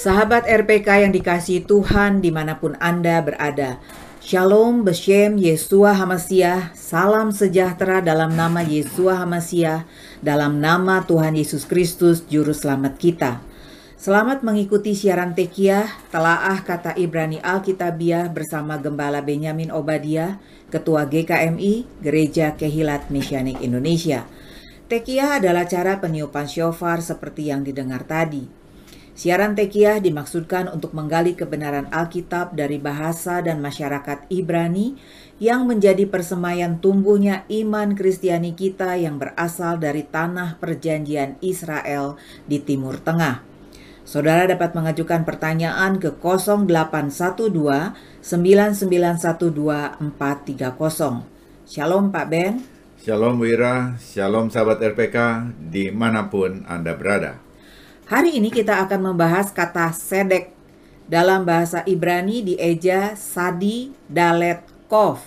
Sahabat RPK yang dikasihi Tuhan dimanapun Anda berada, Shalom Beshem Yeshua HaMashiach, salam sejahtera dalam nama Yeshua HaMashiach, dalam nama Tuhan Yesus Kristus, Juru Selamat kita. Selamat mengikuti siaran Tekiyah, Telaah Kata Ibrani Alkitabiah bersama Gembala Benyamin Obadiah, Ketua GKMI, Gereja Kehilat Mesianik Indonesia. Tekiyah adalah cara peniupan syofar seperti yang didengar tadi. Siaran Tekiyah dimaksudkan untuk menggali kebenaran Alkitab dari bahasa dan masyarakat Ibrani yang menjadi persemaian tumbuhnya iman Kristiani kita yang berasal dari tanah perjanjian Israel di Timur Tengah. Saudara dapat mengajukan pertanyaan ke 0812 9912 430. Shalom Pak Ben. Shalom Wira, shalom sahabat RPK dimanapun Anda berada. Hari ini kita akan membahas kata sedek. Dalam bahasa Ibrani dieja sadi dalet kov,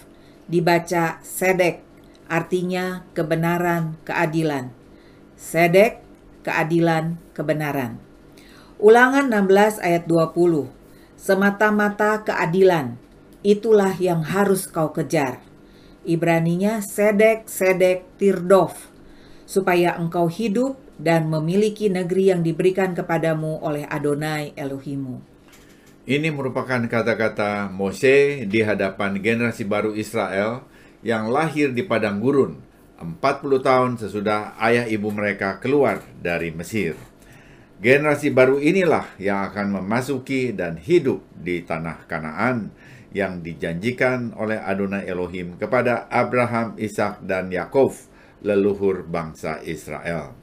dibaca sedek, artinya kebenaran, keadilan. Sedek, keadilan, kebenaran. Ulangan 16 ayat 20. Semata-mata keadilan, itulah yang harus kau kejar. Ibraninya sedek, sedek, tirdof, supaya engkau hidup dan memiliki negeri yang diberikan kepadamu oleh Adonai Elohimu. Ini merupakan kata-kata Mose di hadapan generasi baru Israel yang lahir di padang gurun 40 tahun sesudah ayah ibu mereka keluar dari Mesir. Generasi baru inilah yang akan memasuki dan hidup di tanah Kanaan yang dijanjikan oleh Adonai Elohim kepada Abraham, Ishak, dan Yakov, leluhur bangsa Israel.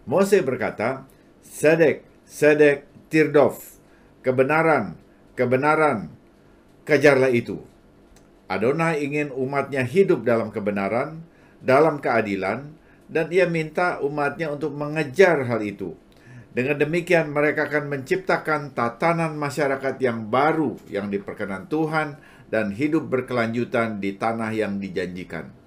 Mose berkata, sedek, sedek, tirdof, kebenaran, kebenaran, kejarlah itu. Adonai ingin umatnya hidup dalam kebenaran, dalam keadilan, dan ia minta umatnya untuk mengejar hal itu. Dengan demikian mereka akan menciptakan tatanan masyarakat yang baru yang diperkenan Tuhan dan hidup berkelanjutan di tanah yang dijanjikan.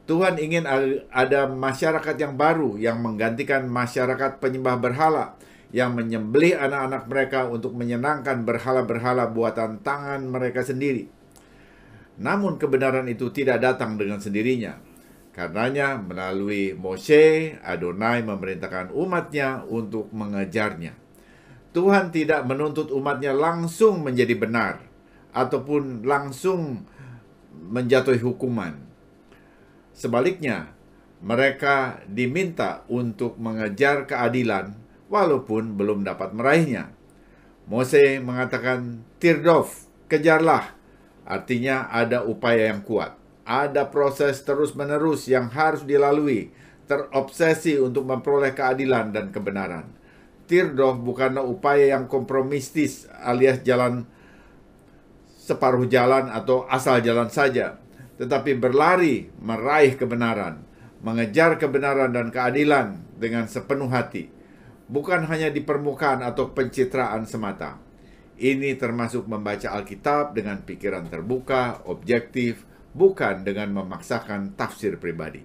Tuhan ingin ada masyarakat yang baru yang menggantikan masyarakat penyembah berhala yang menyembelih anak-anak mereka untuk menyenangkan berhala-berhala buatan tangan mereka sendiri. Namun kebenaran itu tidak datang dengan sendirinya. Karenanya melalui Mose, Adonai memerintahkan umatnya untuk mengejarnya. Tuhan tidak menuntut umatnya langsung menjadi benar ataupun langsung menjatuhi hukuman. Sebaliknya, mereka diminta untuk mengejar keadilan walaupun belum dapat meraihnya. Mose mengatakan, tirdof, kejarlah, artinya ada upaya yang kuat. Ada proses terus-menerus yang harus dilalui, terobsesi untuk memperoleh keadilan dan kebenaran. Tirdof bukanlah upaya yang kompromistis alias jalan separuh jalan atau asal jalan saja, tetapi berlari meraih kebenaran, mengejar kebenaran dan keadilan dengan sepenuh hati, bukan hanya di permukaan atau pencitraan semata. Ini termasuk membaca Alkitab dengan pikiran terbuka, objektif, bukan dengan memaksakan tafsir pribadi.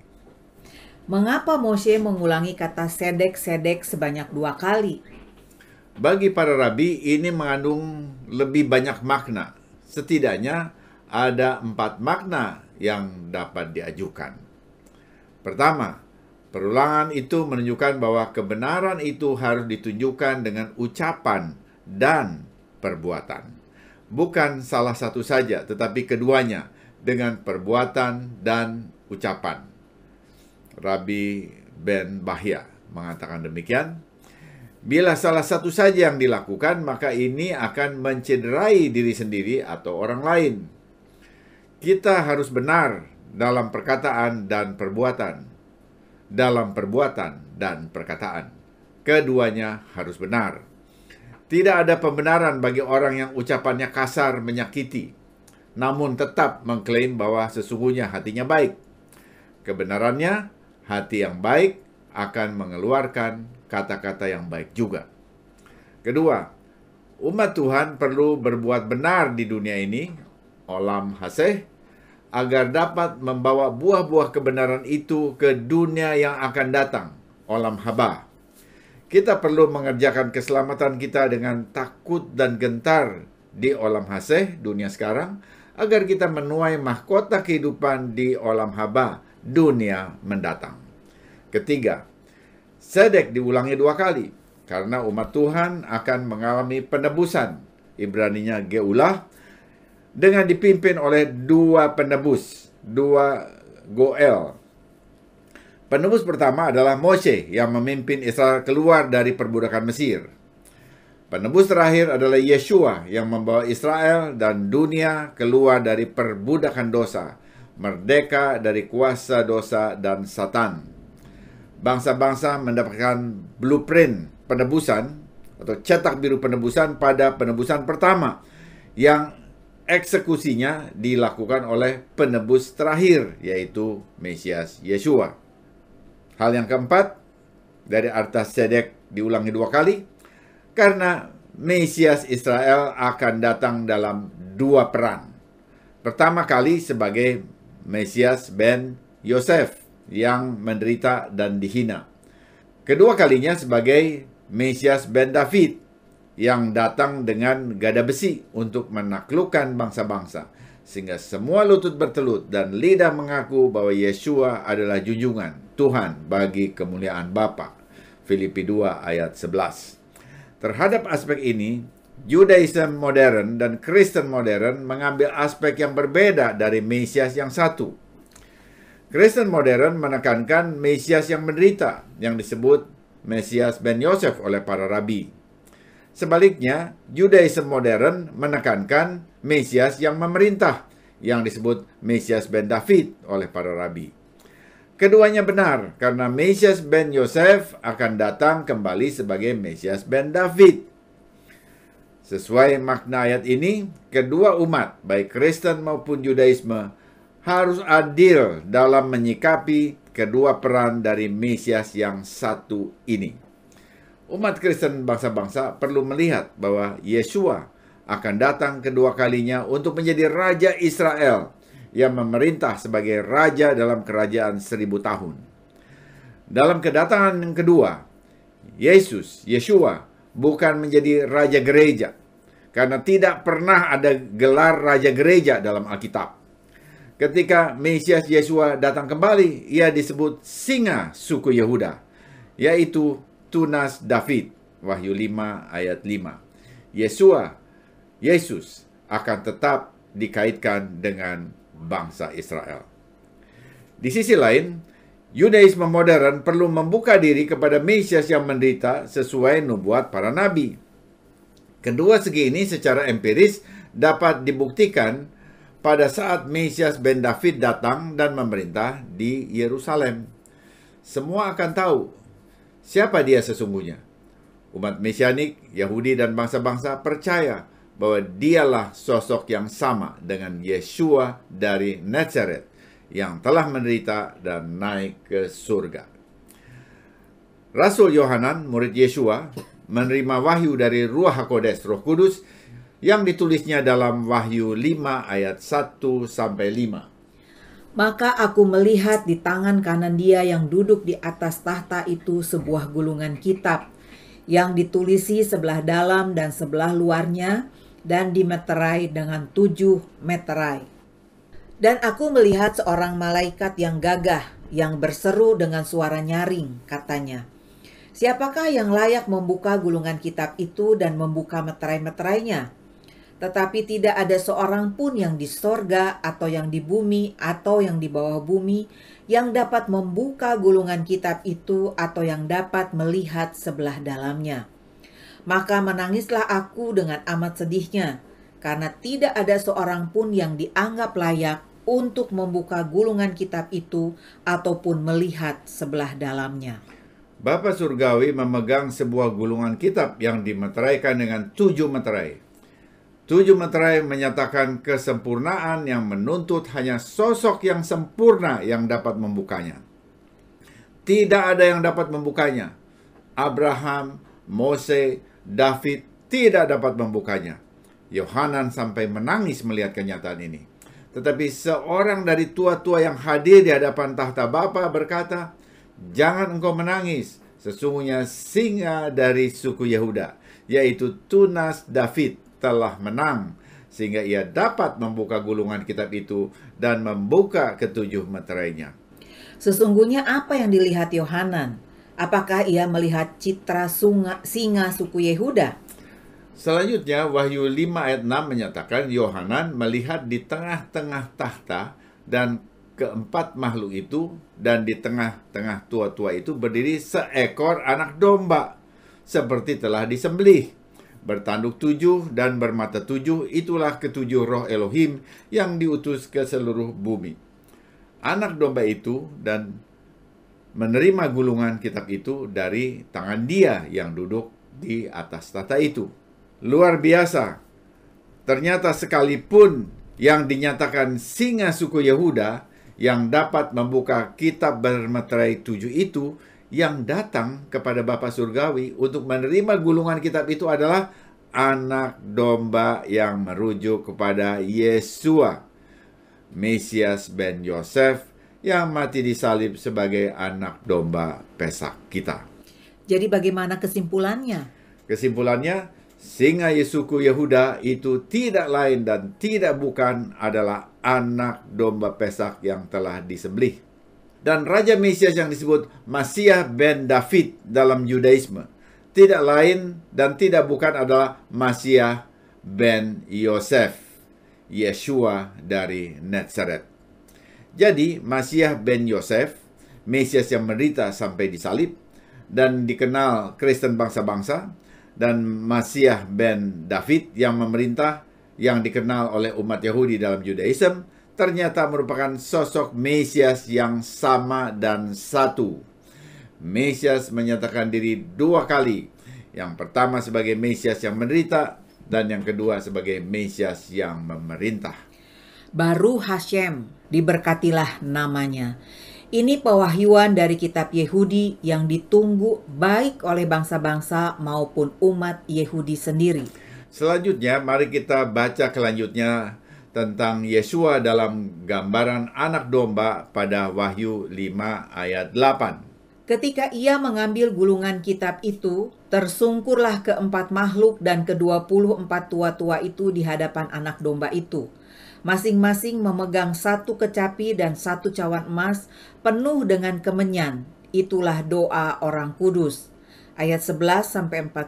Mengapa Mose mengulangi kata sedek-sedek sebanyak 2 kali? Bagi para rabi, ini mengandung lebih banyak makna. Setidaknya ada 4 makna yang dapat diajukan. Pertama, perulangan itu menunjukkan bahwa kebenaran itu harus ditunjukkan dengan ucapan dan perbuatan. Bukan salah satu saja, tetapi keduanya, dengan perbuatan dan ucapan. Rabbi Ben Bahya mengatakan demikian. Bila salah satu saja yang dilakukan, maka ini akan mencederai diri sendiri atau orang lain. Kita harus benar dalam perkataan dan perbuatan. Dalam perbuatan dan perkataan. Keduanya harus benar. Tidak ada pembenaran bagi orang yang ucapannya kasar menyakiti, namun tetap mengklaim bahwa sesungguhnya hatinya baik. Kebenarannya, hati yang baik akan mengeluarkan kata-kata yang baik juga. Kedua, umat Tuhan perlu berbuat benar di dunia ini, olam haseh, agar dapat membawa buah-buah kebenaran itu ke dunia yang akan datang, olam haba. kita perlu mengerjakan keselamatan kita dengan takut dan gentar di olam haseh dunia sekarang, agar kita menuai mahkota kehidupan di olam haba dunia mendatang. Ketiga, sedek diulangi 2 kali, karena umat Tuhan akan mengalami penebusan, Ibraninya Geulah, dengan dipimpin oleh 2 penebus, 2 Goel. Penebus pertama adalah Moshe yang memimpin Israel keluar dari perbudakan Mesir. Penebus terakhir adalah Yeshua yang membawa Israel dan dunia keluar dari perbudakan dosa, merdeka dari kuasa dosa dan Satan. Bangsa-bangsa mendapatkan blueprint penebusan atau cetak biru penebusan pada penebusan pertama yang eksekusinya dilakukan oleh penebus terakhir, yaitu Mesias Yeshua. Hal yang keempat, dari arta sedek diulangi 2 kali, karena Mesias Israel akan datang dalam 2 peran. Pertama kali sebagai Mesias ben Yosef yang menderita dan dihina. Kedua kalinya sebagai Mesias ben David yang datang dengan gada besi untuk menaklukkan bangsa-bangsa, sehingga semua lutut bertelut dan lidah mengaku bahwa Yeshua adalah junjungan Tuhan bagi kemuliaan Bapa. Filipi 2 ayat 11. Terhadap aspek ini, Judaism modern dan Kristen modern mengambil aspek yang berbeda dari Mesias yang satu. Kristen modern menekankan Mesias yang menderita, yang disebut Mesias ben Yosef oleh para rabi. Sebaliknya, Judaism modern menekankan Mesias yang memerintah, yang disebut Mesias ben David oleh para rabi. Keduanya benar, karena Mesias ben Yosef akan datang kembali sebagai Mesias ben David. Sesuai makna ayat ini, kedua umat, baik Kristen maupun Judaisme, harus adil dalam menyikapi kedua peran dari Mesias yang satu ini. Umat Kristen bangsa-bangsa perlu melihat bahwa Yeshua akan datang kedua kalinya untuk menjadi Raja Israel yang memerintah sebagai Raja dalam kerajaan 1000 tahun. Dalam kedatangan yang kedua, Yeshua bukan menjadi Raja Gereja, karena tidak pernah ada gelar Raja Gereja dalam Alkitab. Ketika Mesias Yeshua datang kembali, ia disebut Singa suku Yehuda, yaitu Tunas David, Wahyu 5 ayat 5. Yesus akan tetap dikaitkan dengan bangsa Israel. Di sisi lain, Yudaisme modern perlu membuka diri kepada Mesias yang menderita sesuai nubuat para nabi. Kedua segi ini secara empiris dapat dibuktikan pada saat Mesias ben David datang dan memerintah di Yerusalem. Semua akan tahu siapa dia sesungguhnya. Umat Mesianik, Yahudi dan bangsa-bangsa percaya bahwa dialah sosok yang sama dengan Yeshua dari Nazaret yang telah menderita dan naik ke surga. Rasul Yohanan, murid Yeshua, menerima wahyu dari Ruach HaKodes, Roh Kudus, yang ditulisnya dalam Wahyu 5 ayat 1-5. Maka aku melihat di tangan kanan dia yang duduk di atas tahta itu sebuah gulungan kitab, yang ditulisi sebelah dalam dan sebelah luarnya, dan dimeterai dengan 7 meterai. Dan aku melihat seorang malaikat yang gagah, yang berseru dengan suara nyaring, katanya, "Siapakah yang layak membuka gulungan kitab itu dan membuka meterai-meterainya?" Tetapi tidak ada seorang pun yang di sorga atau yang di bumi atau yang di bawah bumi yang dapat membuka gulungan kitab itu atau yang dapat melihat sebelah dalamnya. Maka menangislah aku dengan amat sedihnya, karena tidak ada seorang pun yang dianggap layak untuk membuka gulungan kitab itu ataupun melihat sebelah dalamnya. Bapa Surgawi memegang sebuah gulungan kitab yang dimeteraikan dengan 7 meterai. 7 meterai menyatakan kesempurnaan yang menuntut hanya sosok yang sempurna yang dapat membukanya. Tidak ada yang dapat membukanya. Abraham, Mose, David tidak dapat membukanya. Yohanan sampai menangis melihat kenyataan ini. Tetapi seorang dari tua-tua yang hadir di hadapan tahta Bapa berkata, "Jangan engkau menangis. Sesungguhnya singa dari suku Yehuda, yaitu tunas David, telah menang, sehingga ia dapat membuka gulungan kitab itu dan membuka ketujuh meterainya. Sesungguhnya apa yang dilihat Yohanan? Apakah ia melihat citra singa suku Yehuda? Selanjutnya, Wahyu 5 ayat 6 menyatakan Yohanan melihat di tengah-tengah tahta dan keempat makhluk itu, dan di tengah-tengah tua-tua itu berdiri seekor anak domba, seperti telah disembelih. Bertanduk 7 dan bermata 7, itulah ketujuh roh Elohim yang diutus ke seluruh bumi. Anak domba itu dan menerima gulungan kitab itu dari tangan Dia yang duduk di atas tahta itu. Luar biasa. Ternyata sekalipun yang dinyatakan singa suku Yehuda yang dapat membuka kitab bermeterai 7 itu, yang datang kepada Bapa Surgawi untuk menerima gulungan kitab itu adalah anak domba yang merujuk kepada Yesua, Mesias ben Yosef, yang mati disalib sebagai anak domba Pesak kita. Jadi bagaimana kesimpulannya? Kesimpulannya, singa suku Yehuda itu tidak lain dan tidak bukan adalah anak domba Pesak yang telah disembelih. Dan Raja Mesias yang disebut Masiah ben David dalam Yudaisme tidak lain dan tidak bukan adalah Masiah ben Yosef, Yeshua dari Nazaret. Jadi Masiah ben Yosef, Mesias yang menderita sampai disalib dan dikenal Kristen bangsa-bangsa, dan Masiah ben David yang memerintah, yang dikenal oleh umat Yahudi dalam Judaism, ternyata merupakan sosok Mesias yang sama dan satu. Mesias menyatakan diri dua kali. Yang pertama sebagai Mesias yang menderita, dan yang kedua sebagai Mesias yang memerintah. Baru Hashem, diberkatilah namanya. Ini pewahyuan dari kitab Yehudi yang ditunggu baik oleh bangsa-bangsa maupun umat Yehudi sendiri. Selanjutnya, mari kita baca kelanjutnya tentang Yesua dalam gambaran anak domba pada Wahyu 5 ayat 8. Ketika ia mengambil gulungan kitab itu, tersungkurlah keempat makhluk dan ke-24 tua-tua itu di hadapan anak domba itu. Masing-masing memegang satu kecapi dan satu cawan emas penuh dengan kemenyan. Itulah doa orang kudus. Ayat 11-14.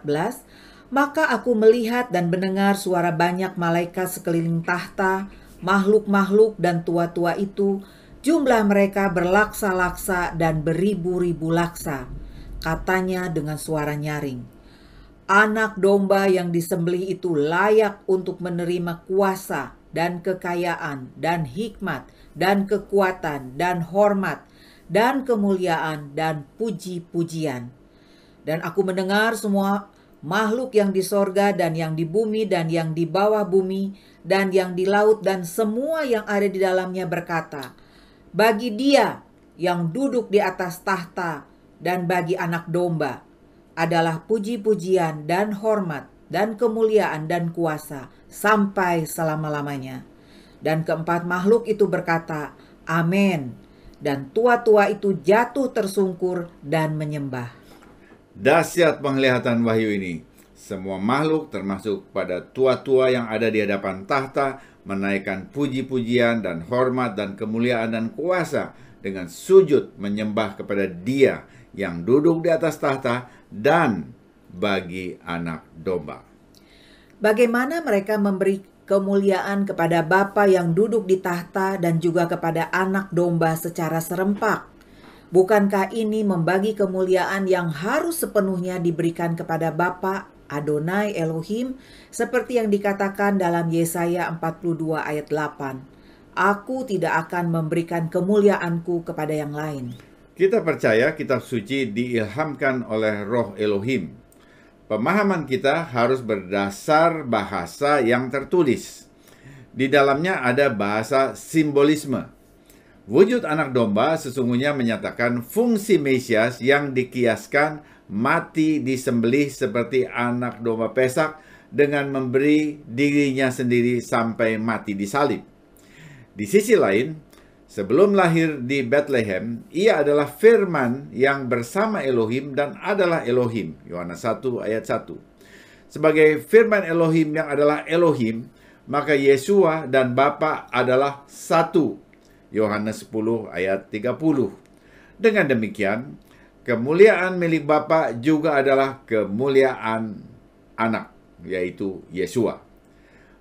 Maka aku melihat dan mendengar suara banyak malaikat sekeliling tahta, makhluk-makhluk dan tua-tua itu. Jumlah mereka berlaksa-laksa dan beribu-ribu laksa. Katanya dengan suara nyaring, anak domba yang disembelih itu layak untuk menerima kuasa dan kekayaan, dan hikmat, dan kekuatan, dan hormat, dan kemuliaan, dan puji-pujian. Dan aku mendengar semua makhluk yang di sorga, dan yang di bumi, dan yang di bawah bumi, dan yang di laut, dan semua yang ada di dalamnya berkata, bagi Dia yang duduk di atas tahta, dan bagi anak domba, adalah puji-pujian, dan hormat, dan kemuliaan, dan kuasa, sampai selama-lamanya. Dan keempat makhluk itu berkata, amin. Dan tua-tua itu jatuh tersungkur dan menyembah. Dahsyat penglihatan wahyu ini. Semua makhluk termasuk pada tua-tua yang ada di hadapan tahta menaikkan puji-pujian dan hormat dan kemuliaan dan kuasa dengan sujud menyembah kepada Dia yang duduk di atas tahta dan bagi anak domba. Bagaimana mereka memberi kemuliaan kepada Bapa yang duduk di tahta dan juga kepada anak domba secara serempak? Bukankah ini membagi kemuliaan yang harus sepenuhnya diberikan kepada Bapa Adonai Elohim, seperti yang dikatakan dalam Yesaya 42 ayat 8. Aku tidak akan memberikan kemuliaanku kepada yang lain. Kita percaya kitab suci diilhamkan oleh Roh Elohim. Pemahaman kita harus berdasar bahasa yang tertulis. Di dalamnya ada bahasa simbolisme. Wujud anak domba sesungguhnya menyatakan fungsi Mesias yang dikiaskan mati disembelih seperti anak domba Pesak dengan memberi dirinya sendiri sampai mati disalib. Di sisi lain, Sebelum lahir di Bethlehem, ia adalah firman yang bersama Elohim dan adalah Elohim. Yohanes 1 ayat 1. Sebagai firman Elohim yang adalah Elohim, maka Yesua dan Bapa adalah satu. Yohanes 10 ayat 30. Dengan demikian, kemuliaan milik Bapa juga adalah kemuliaan anak, yaitu Yesua.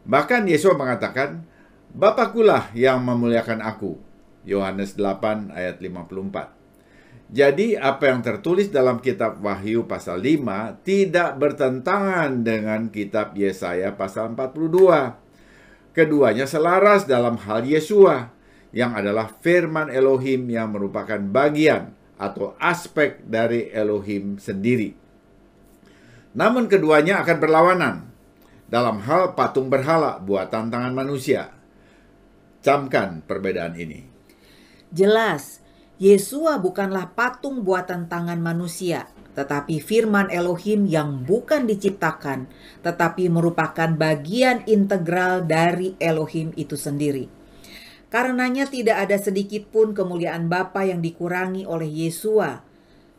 Bahkan Yesua mengatakan, Bapakulah yang memuliakan aku. Yohanes 8 ayat 54. Jadi apa yang tertulis dalam kitab Wahyu pasal 5 tidak bertentangan dengan kitab Yesaya pasal 42. Keduanya selaras dalam hal Yesua, yang adalah firman Elohim yang merupakan bagian atau aspek dari Elohim sendiri. Namun keduanya akan berlawanan dalam hal patung berhala buatan tangan manusia. Camkan perbedaan ini. Jelas, Yesua bukanlah patung buatan tangan manusia, tetapi firman Elohim yang bukan diciptakan, tetapi merupakan bagian integral dari Elohim itu sendiri. Karenanya tidak ada sedikit pun kemuliaan Bapa yang dikurangi oleh Yesua.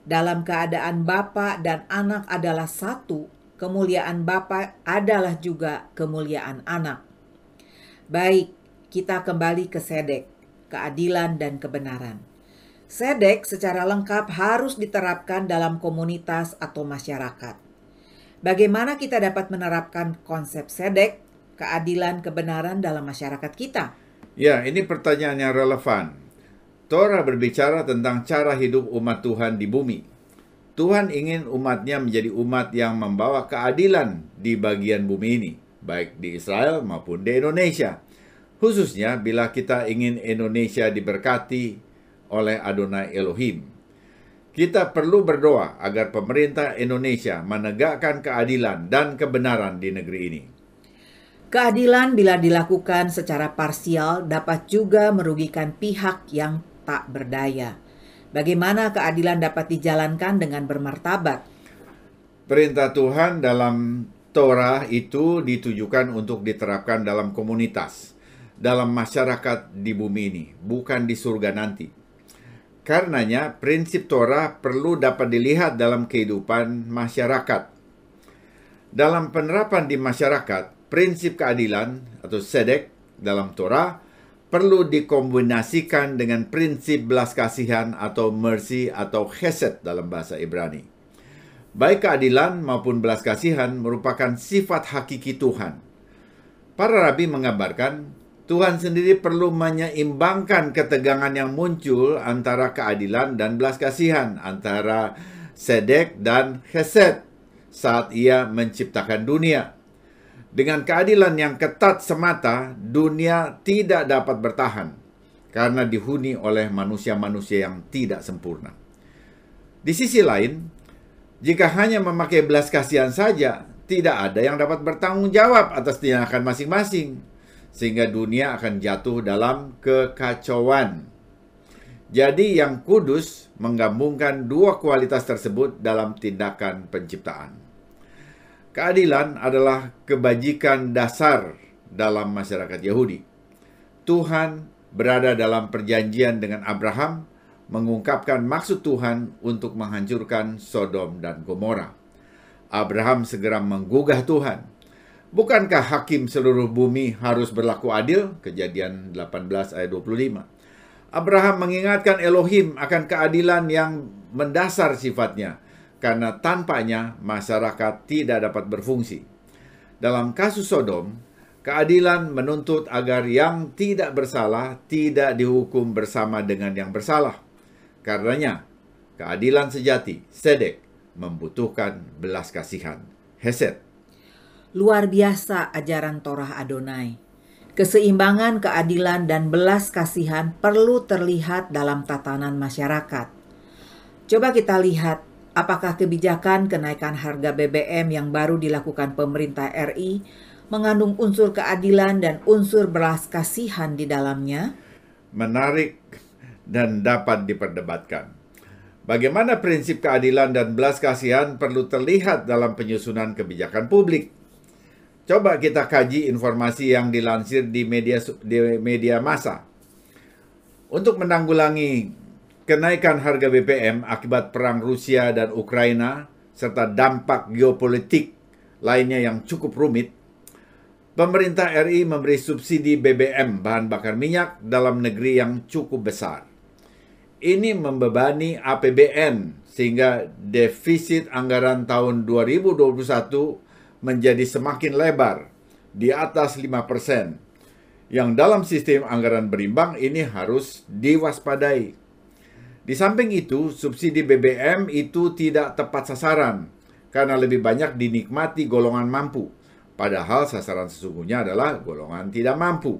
Dalam keadaan Bapa dan Anak adalah satu, kemuliaan Bapa adalah juga kemuliaan Anak. Baik, kita kembali ke sedek, keadilan dan kebenaran. Sedek secara lengkap harus diterapkan dalam komunitas atau masyarakat. Bagaimana kita dapat menerapkan konsep sedek, keadilan, kebenaran dalam masyarakat kita? Ya, ini pertanyaan yang relevan. Torah berbicara tentang cara hidup umat Tuhan di bumi. Tuhan ingin umatnya menjadi umat yang membawa keadilan di bagian bumi ini, baik di Israel maupun di Indonesia. Khususnya bila kita ingin Indonesia diberkati oleh Adonai Elohim. Kita perlu berdoa agar pemerintah Indonesia menegakkan keadilan dan kebenaran di negeri ini. Keadilan bila dilakukan secara parsial dapat juga merugikan pihak yang tak berdaya. Bagaimana keadilan dapat dijalankan dengan bermartabat? Perintah Tuhan dalam Torah itu ditujukan untuk diterapkan dalam komunitas, dalam masyarakat di bumi ini, bukan di surga nanti. Karenanya, prinsip Torah perlu dapat dilihat dalam kehidupan masyarakat. Dalam penerapan di masyarakat, prinsip keadilan atau sedek dalam Torah perlu dikombinasikan dengan prinsip belas kasihan atau mercy atau chesed dalam bahasa Ibrani. Baik keadilan maupun belas kasihan merupakan sifat hakiki Tuhan. Para rabi menggambarkan Tuhan sendiri perlu menyeimbangkan ketegangan yang muncul antara keadilan dan belas kasihan, antara sedek dan chesed saat ia menciptakan dunia. Dengan keadilan yang ketat semata, dunia tidak dapat bertahan karena dihuni oleh manusia-manusia yang tidak sempurna. Di sisi lain, jika hanya memakai belas kasihan saja, tidak ada yang dapat bertanggung jawab atas tindakan masing-masing, sehingga dunia akan jatuh dalam kekacauan. Jadi yang kudus menggabungkan dua kualitas tersebut dalam tindakan penciptaan. Keadilan adalah kebajikan dasar dalam masyarakat Yahudi. Tuhan berada dalam perjanjian dengan Abraham, mengungkapkan maksud Tuhan untuk menghancurkan Sodom dan Gomora. Abraham segera menggugah Tuhan. Bukankah hakim seluruh bumi harus berlaku adil? Kejadian 18 ayat 25. Abraham mengingatkan Elohim akan keadilan yang mendasar sifatnya, karena tanpanya masyarakat tidak dapat berfungsi. Dalam kasus Sodom, keadilan menuntut agar yang tidak bersalah tidak dihukum bersama dengan yang bersalah. Karenanya, keadilan sejati, sedek, membutuhkan belas kasihan, hesed. Luar biasa ajaran Torah Adonai. Keseimbangan keadilan dan belas kasihan perlu terlihat dalam tatanan masyarakat. Coba kita lihat, apakah kebijakan kenaikan harga BBM yang baru dilakukan pemerintah RI mengandung unsur keadilan dan unsur belas kasihan di dalamnya? Menarik dan dapat diperdebatkan. Bagaimana prinsip keadilan dan belas kasihan perlu terlihat dalam penyusunan kebijakan publik? Coba kita kaji informasi yang dilansir di media massa. Untuk menanggulangi kenaikan harga BBM akibat perang Rusia dan Ukraina, serta dampak geopolitik lainnya yang cukup rumit, pemerintah RI memberi subsidi BBM bahan bakar minyak dalam negeri yang cukup besar. Ini membebani APBN sehingga defisit anggaran tahun 2021 menjadi semakin lebar, di atas 5%. Yang dalam sistem anggaran berimbang ini harus diwaspadai. Di samping itu, subsidi BBM itu tidak tepat sasaran karena lebih banyak dinikmati golongan mampu, padahal sasaran sesungguhnya adalah golongan tidak mampu.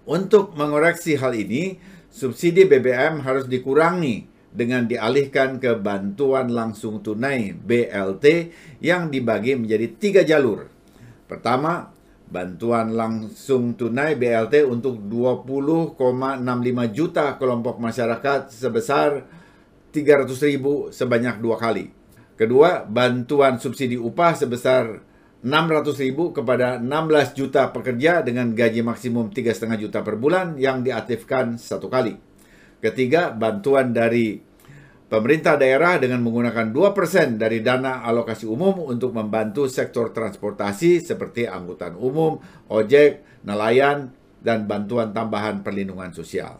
Untuk mengoreksi hal ini, subsidi BBM harus dikurangi dengan dialihkan ke bantuan langsung tunai BLT yang dibagi menjadi 3 jalur. Pertama, bantuan langsung tunai BLT untuk 20,65 juta kelompok masyarakat sebesar 300.000 sebanyak 2 kali. Kedua, bantuan subsidi upah sebesar 600.000 kepada 16 juta pekerja dengan gaji maksimum 3,5 juta per bulan yang diaktifkan 1 kali. Ketiga, bantuan dari pemerintah daerah dengan menggunakan 2% dari dana alokasi umum untuk membantu sektor transportasi seperti angkutan umum, ojek, nelayan, dan bantuan tambahan perlindungan sosial.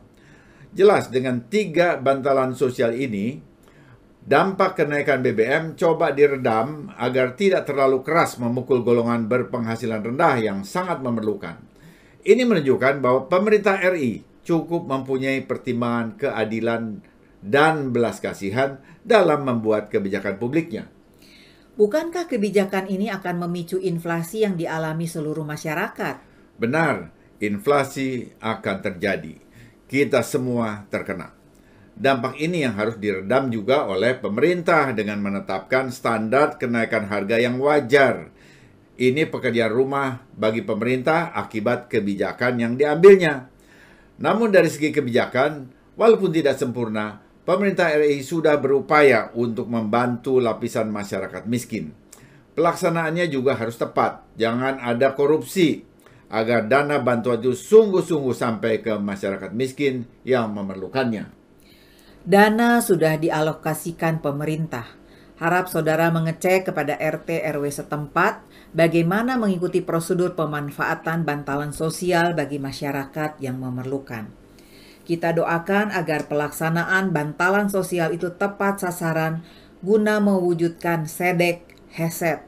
Jelas dengan 3 bantalan sosial ini, dampak kenaikan BBM coba diredam agar tidak terlalu keras memukul golongan berpenghasilan rendah yang sangat memerlukan. Ini menunjukkan bahwa pemerintah RI cukup mempunyai pertimbangan keadilan dan belas kasihan dalam membuat kebijakan publiknya. Bukankah kebijakan ini akan memicu inflasi yang dialami seluruh masyarakat? Benar, inflasi akan terjadi. Kita semua terkena. Dampak ini yang harus diredam juga oleh pemerintah dengan menetapkan standar kenaikan harga yang wajar. Ini pekerjaan rumah bagi pemerintah akibat kebijakan yang diambilnya. Namun dari segi kebijakan, walaupun tidak sempurna, pemerintah RI sudah berupaya untuk membantu lapisan masyarakat miskin. Pelaksanaannya juga harus tepat, jangan ada korupsi, agar dana bantuan itu sungguh-sungguh sampai ke masyarakat miskin yang memerlukannya. Dana sudah dialokasikan pemerintah. Harap saudara mengecek kepada RT RW setempat bagaimana mengikuti prosedur pemanfaatan bantalan sosial bagi masyarakat yang memerlukan. Kita doakan agar pelaksanaan bantalan sosial itu tepat sasaran guna mewujudkan sedek heset,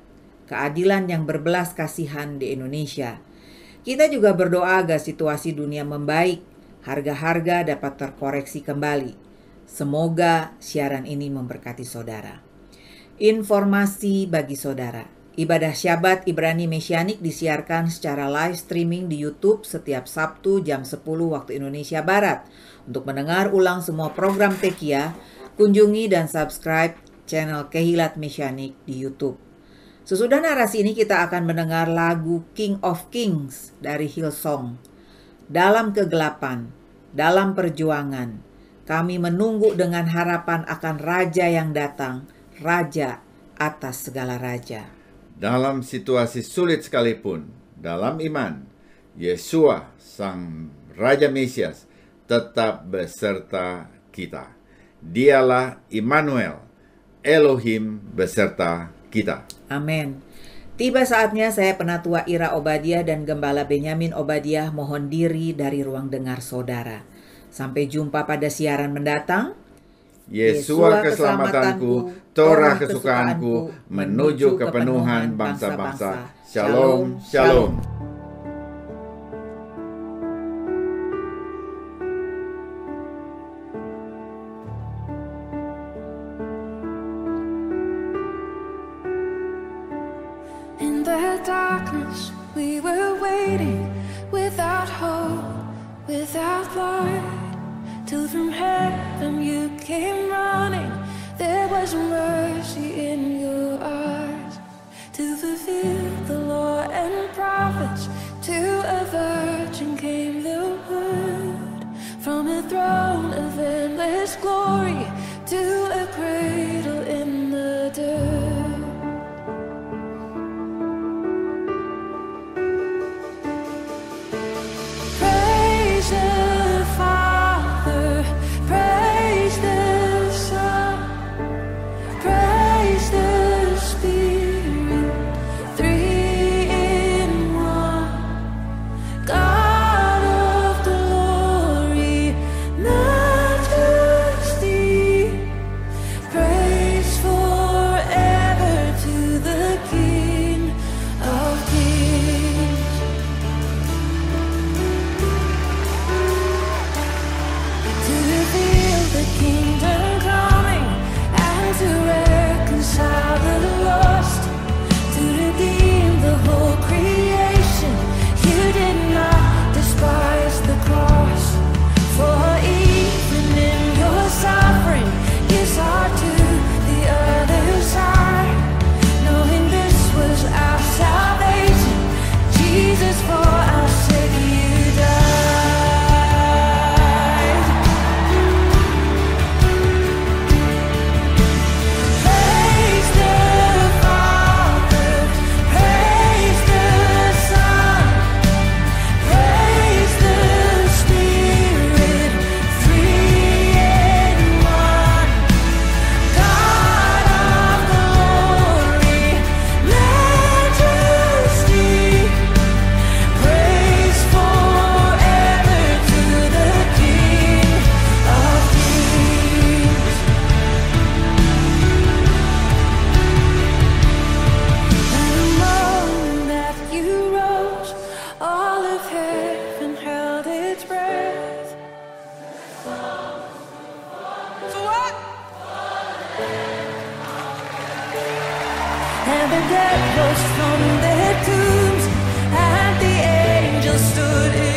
keadilan yang berbelas kasihan di Indonesia. Kita juga berdoa agar situasi dunia membaik, harga-harga dapat terkoreksi kembali. Semoga siaran ini memberkati saudara. Informasi bagi saudara. Ibadah Syabat Ibrani Mesianik disiarkan secara live streaming di YouTube setiap Sabtu jam 10 waktu Indonesia Barat. Untuk mendengar ulang semua program Tekia, kunjungi dan subscribe channel Kehilat Mesianik di YouTube. Sesudah narasi ini kita akan mendengar lagu King of Kings dari Hillsong. Dalam kegelapan, dalam perjuangan, kami menunggu dengan harapan akan Raja yang datang, Raja atas segala raja. Dalam situasi sulit sekalipun, dalam iman, Yesua, Sang Raja Mesias, tetap beserta kita. Dialah Immanuel, Elohim beserta kita. Amin. Tiba saatnya saya Penatua Ira Obadiah dan Gembala Benyamin Obadiah mohon diri dari ruang dengar saudara. Sampai jumpa pada siaran mendatang. Yesua keselamatanku, Torah kesukaanku, menuju kepenuhan bangsa-bangsa. Shalom, shalom. In the darkness we were waiting, without hope, without light, till from heaven you came running. There was mercy in your eyes, to fulfill the law and prophets. To a virgin came the word, from a throne of endless glory to a cradle in the dirt. Praise the Father. the dead rose from their tombs, and the angels stood in